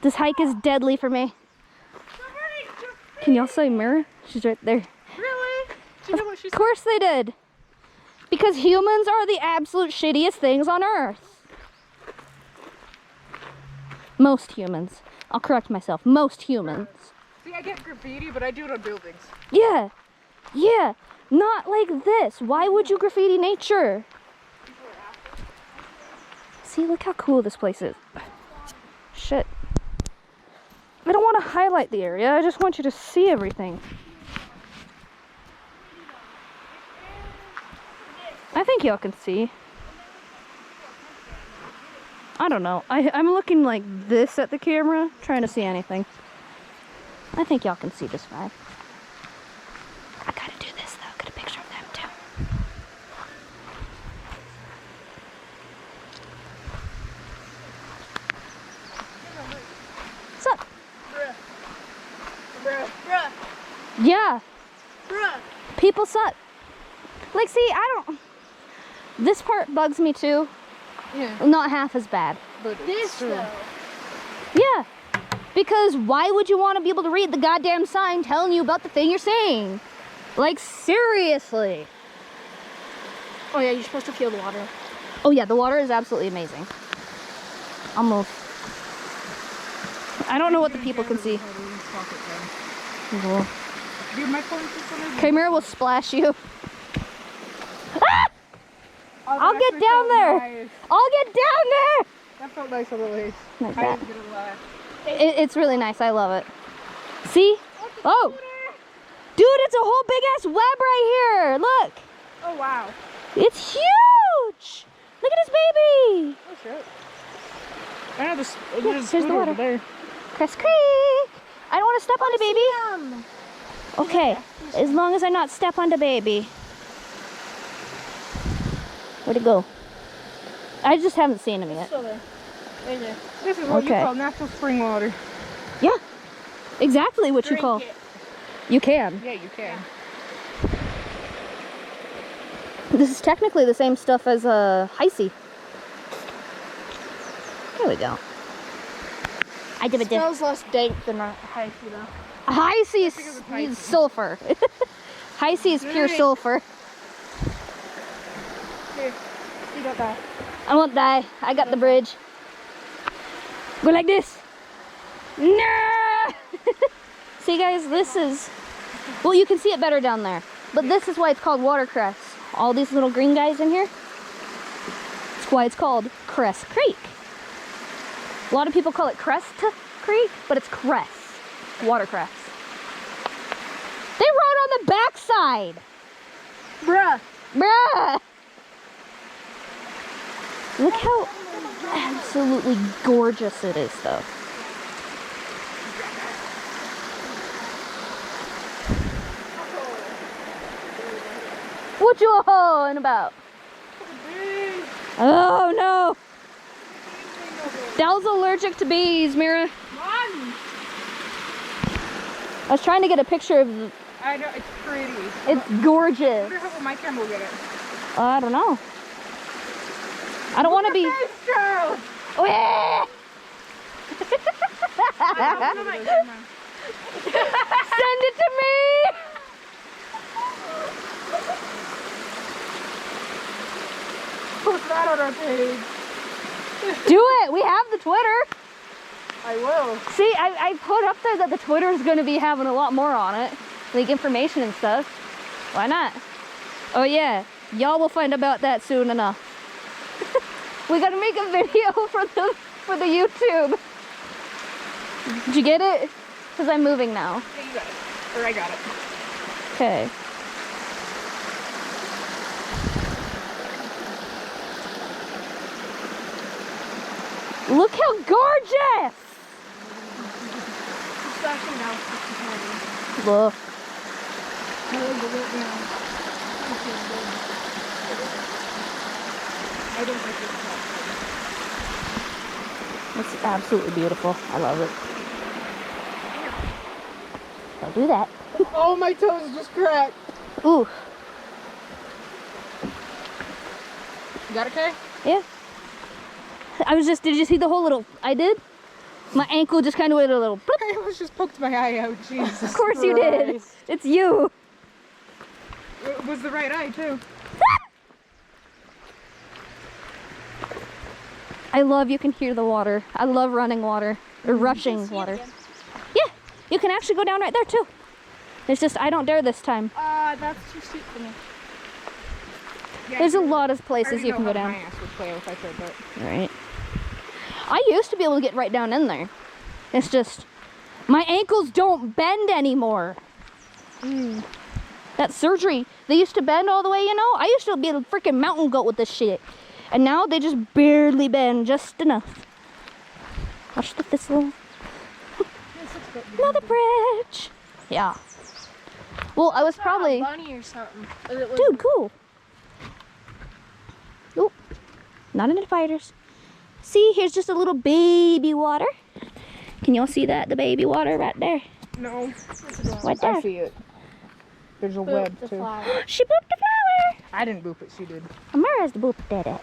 This hike is deadly for me. Can y'all see Mirror? She's right there. Really? Do you know what she said? Of course they did. Because humans are the absolute shittiest things on earth. Most humans. I'll correct myself. Most humans. See, I get graffiti, but I do it on buildings. Yeah. Yeah. Not like this. Why would you graffiti nature? See, look how cool this place is. Shit. I don't want to highlight the area. I just want you to see everything. I think y'all can see. I don't know. I'm looking like this at the camera, trying to see anything. I think y'all can see just fine. I gotta do this though. Get a picture of them too. What's up? Bruh. Bruh. Bruh. Yeah. Bruh. People suck. Like, see, I don't... This part bugs me too. Yeah. Not half as bad. But This though. Yeah. Because why would you want to be able to read the goddamn sign telling you about the thing you're seeing? Like, seriously. Oh yeah, you're supposed to feel the water. Oh yeah, the water is absolutely amazing. Almost. I don't know what the people can see. Dude, my phone is just on Camera will splash you. Ah! I'll get down there. Nice. I'll get down there. That felt nice on the waist. Like I that. was gonna lie. It's really nice. I love it. See? Oh. Dude, it's a whole big ass web right here. Look. Oh wow. It's huge. Look at this baby. Oh shit. I know this. Yeah, There's a here's the scooter water. over there. Cress Creek. I don't want to step on the baby. Okay. As long as I not step on the baby. Where'd it go? I just haven't seen him yet. Still there. Right there. This is what Okay. you call natural spring water. Yeah. Exactly what you Drink call. it. You can. Yeah, you can. This is technically the same stuff as a Heisey. There we go. I did It smells less dank than a Heisey though. Heisey because it's Heisey. is sulfur. Heisey is pure Right. sulfur. Here, you don't die. I won't die. I got the bridge. Go like this. No! See guys, this is... Well, you can see it better down there. But this is why it's called watercress. All these little green guys in here. That's why it's called Cress Creek. A lot of people call it Crest Creek, but it's Cress. Watercress. They rode on the backside. Bruh. Bruh! Look how absolutely gorgeous it is, though. What you hoeing about? Oh no! Dell's allergic to bees, Mira. Run! I was trying to get a picture of. I know, it's pretty. It's I gorgeous. wonder how my camera will get it. I don't know. I don't want to be. Girl! Oh, yeah. Send it to me. Post that on our page. Do it. We have the Twitter. I will. See, I put up there that the Twitter is going to be having a lot more on it, like information and stuff. Why not? Oh yeah, y'all will find about that soon enough. We got to make a video for the YouTube. Did you get it? Because I'm moving now. Yeah, you got it. Or I got it. Okay. Look how gorgeous! It's actually now 6:40. Look. I look at it now. I don't like this. It's absolutely beautiful. I love it. Don't do that. Oh, my toes just cracked. Ooh. You got it, Kay? Yeah. I was just, did you see the whole little, I did? My ankle just kind of went a little bloop. I almost just poked my eye out. Jesus. Of course you did. Christ. It's you. It was the right eye, too. I love you can hear the water. I love running water. Or rushing water. Yeah, you can actually go down right there too. It's just I don't dare this time. That's too steep for me. Yeah, There's a I lot of already places you know can go how down. My ass would play if I tried that. Right. I used to be able to get right down in there. It's just my ankles don't bend anymore. That surgery, they used to bend all the way, you know? I used to be a freaking mountain goat with this shit. And now they just barely bend just enough. Watch the thistle. Another bridge. Yeah. Well, I was probably... a bunny or something. Dude, cool. Oop. Not into fighters. See, here's just a little baby water. Can y'all see that? The baby water right there. No. Right there. I see it. There's a web, too. She booped the flower. I didn't boop it, she did. Amara's the boop did it.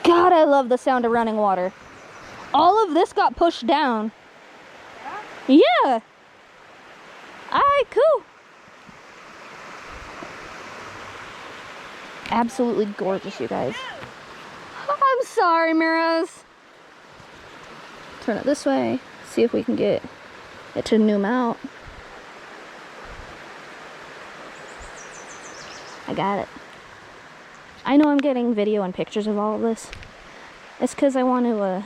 God, I love the sound of running water. All of this got pushed down. Yeah. Alright, cool. Absolutely gorgeous, you guys. I'm sorry, Miraz. Turn it this way. See if we can get it to zoom out. I got it. I know I'm getting video and pictures of all of this. It's because I want to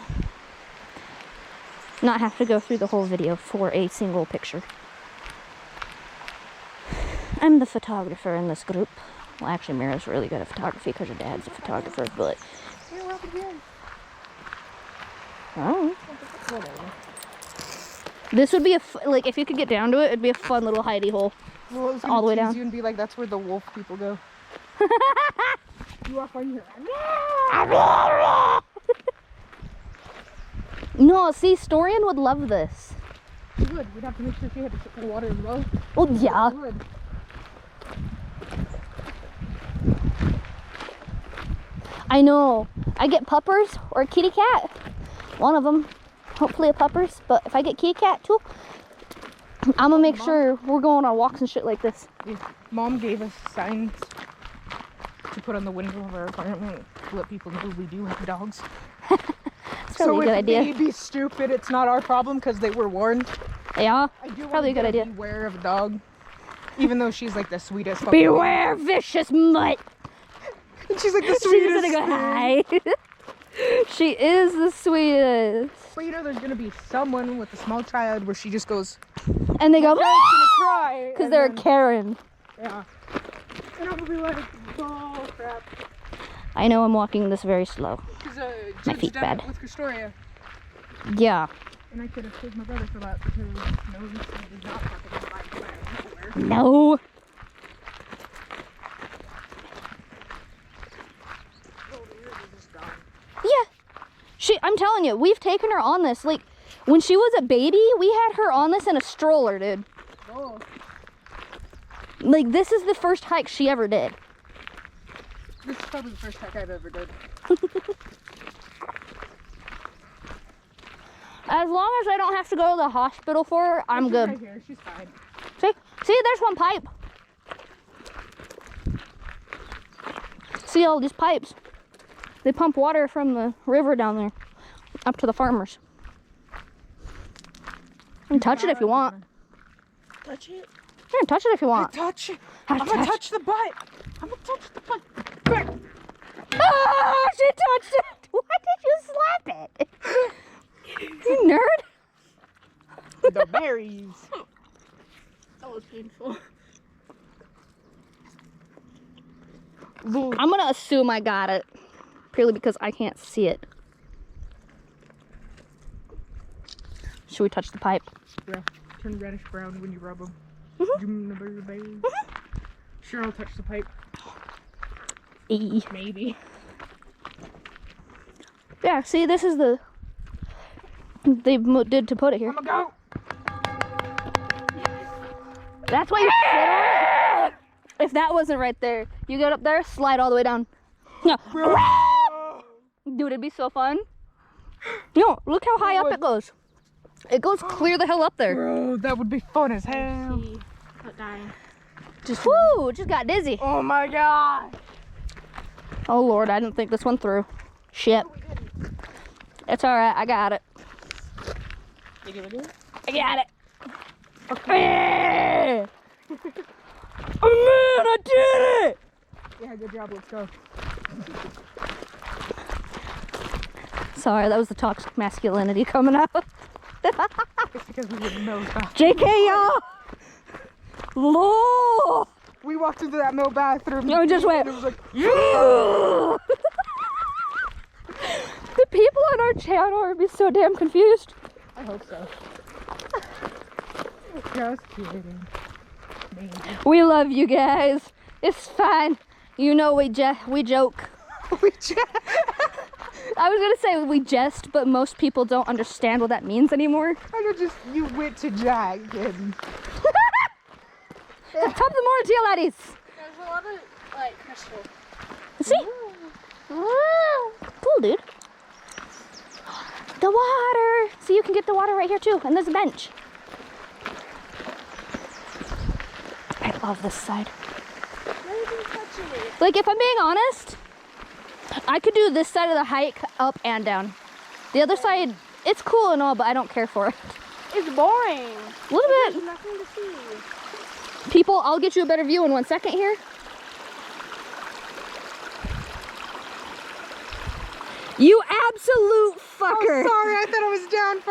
not have to go through the whole video for a single picture. I'm the photographer in this group. Well, actually, Mira's really good at photography because her dad's a photographer, but... Oh. This would be like, if you could get down to it, it'd be a fun little hidey hole. Well, it was all the way down. You and be like, that's where the wolf people go. You walk on here. No, see, Storian would love this. You would. We'd have to make sure she had to put the water as well. Oh, yeah. You would. I know. I get puppers or a kitty cat. One of them. Hopefully a puppers. But if I get kitty cat too, I'm gonna make sure we're going on walks and shit like this. Yeah. Mom gave us signs to put on the window of our apartment to let people know we do have dogs. It's probably a good idea. So if they be stupid, it's not our problem because they were warned. Yeah, I do probably a good idea. Beware of a dog, even though she's like the sweetest. Beware, vicious mutt. And she's like the She's sweetest. gonna go hi. She is the sweetest. But you know, there's gonna be someone with a small child where she just goes, And they go, "My child's gonna cry," because and they're then- Karen. Yeah. And I'll be like, oh crap. I know I'm walking this very slow. Because My Jude's feet done bad. it with Castoria. Yeah. And I could have saved my brother for that because no, he did not fucking buy fire. No. Yeah. I'm telling you, we've taken her on this. Like, when she was a baby, we had her on this in a stroller, dude. Oh. Like, this is the first hike she ever did. This is probably the first hike I've ever did. As long as I don't have to go to the hospital for her, I'm She's good. Right here. She's fine. See, there's one pipe. See all these pipes? They pump water from the river down there up to the farmers. You can touch it if you want. Touch it. Yeah, touch it if you want. Touch it. How I'm to gonna touch? touch the butt. I'm gonna touch the butt. Oh, she touched it. Why did you slap it? You nerd. The berries. That was painful. I'm gonna assume I got it, purely because I can't see it. Should we touch the pipe? Yeah. Turn reddish brown when you rub them. Mhm. Sure, I'll touch the pipe. E. Maybe. Yeah, see, this is the they did to put it here. I'm gonna go. That's why you sit on it. If that wasn't right there, you get up there, slide all the way down. No. Dude, it'd be so fun. No, look how high up it goes. It goes clear the hell up there. Bro, that would be fun as hell. See, not dying. Just woo, just got dizzy. Oh my god. Oh Lord, I didn't think this one through. Shit. It's all right, I got it. You give it in? I got it. Okay. Oh man, I did it! Yeah, good job. Let's go. Sorry, that was the toxic masculinity coming out. It's because we didn't know that. JK, y'all! Lord! We walked into that mill bathroom. No, just went. And it was like, The people on our channel would be so damn confused. I hope so. Just kidding. Maybe. We love you guys. It's fine. You know we joke. We just. I was gonna say we jest, but most people don't understand what that means anymore. I know, just you went to Jack and. Top the morning to you, laddies. There's a lot of like crystal. See? Cool, dude. The water. See, you can get the water right here too, and there's a bench. I love this side. Not even touching it. Like, if I'm being honest, I could do this side of the hike up and down. The other side, it's cool and all, but I don't care for it. It's boring. A little There's bit. nothing to see. People, I'll get you a better view in 1 second here. You absolute fucker. Sorry, I thought I was down.